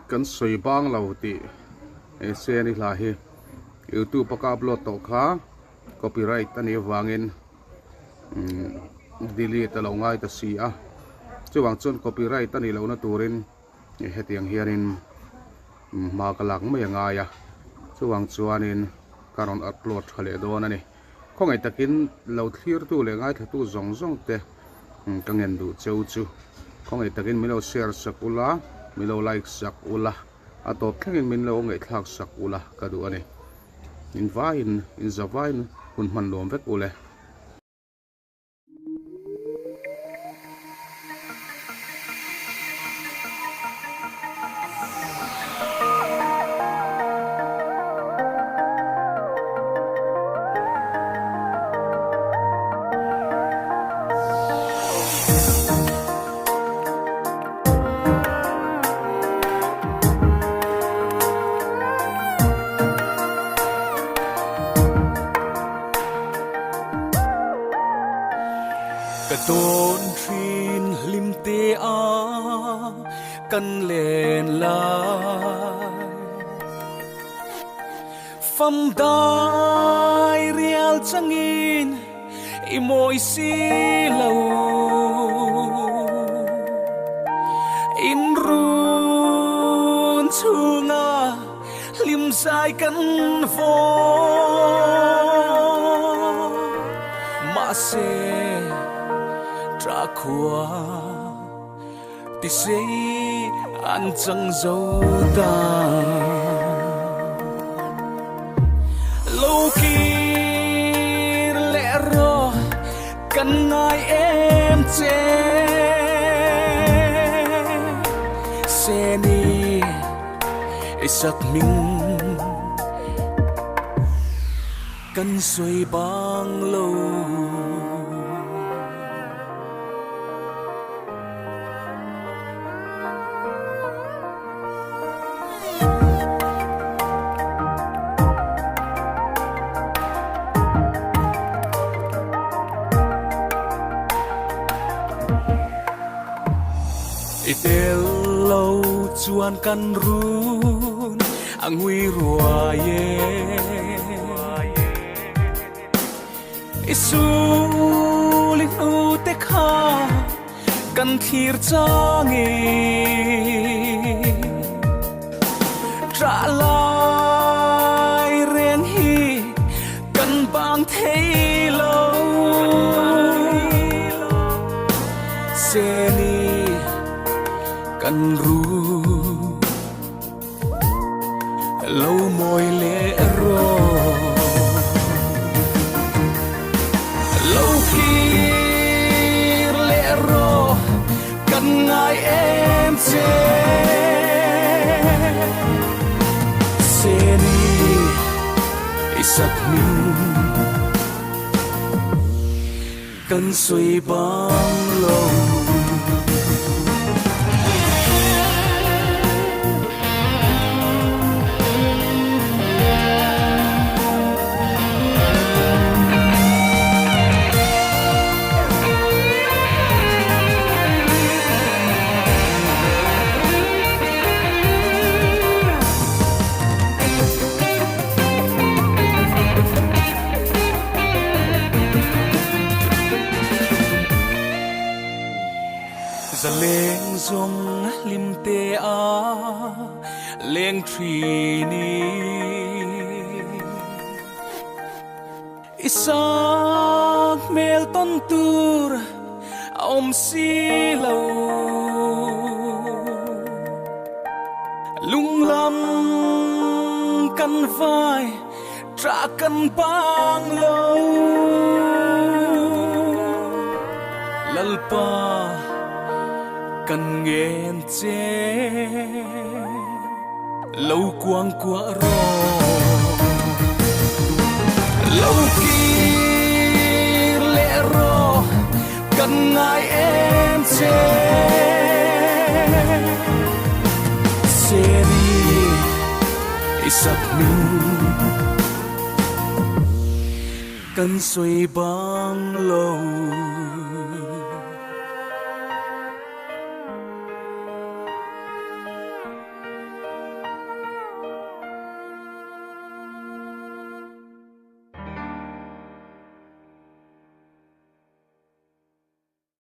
kan soi bang lo ti se ni la hi YouTube paka upload to kha copyright ani wangin delete lo ngai ta si a chuwang chon copyright ani lo na turin hetiang hianin ma kalak mai anga ya chuwang chuanin karon upload khale don ani khongai takin lo thlir tu le ngai thatu zong zong te kangen du cheu chu khongai takin milo share sakula milo like sakula atop thangin min lo ngai thak sakula kadu ani in zavain hun man lom vek ule tôn trin lim te a kan len lai pham dai rial changin i moi si lo in run chunga lim sai kan vo ma se tra khua ti sei an chang dâu ta lâu khi lẽ ro cần ai em che xe ni sắc mình cần xoay băng lâu itel lâu chuan kan run ang hui rua ye isu ling u te kha kan thir changi tra lai reng hi kan bang thei lo se ni kan ru lâu môi lẽ ro lâu khi lẽ ro cần ai em che se ni sắc mình cần xoay băng lâu za leng zong lim te a leng thri ni isak mel ton tur om si lo lung lam kan vai tra kan bang lo lalpa kan nghen che lâu quang qua ro lâu khi lẽ ro cần ai em che se ni sắc mình cần xoay băng lâu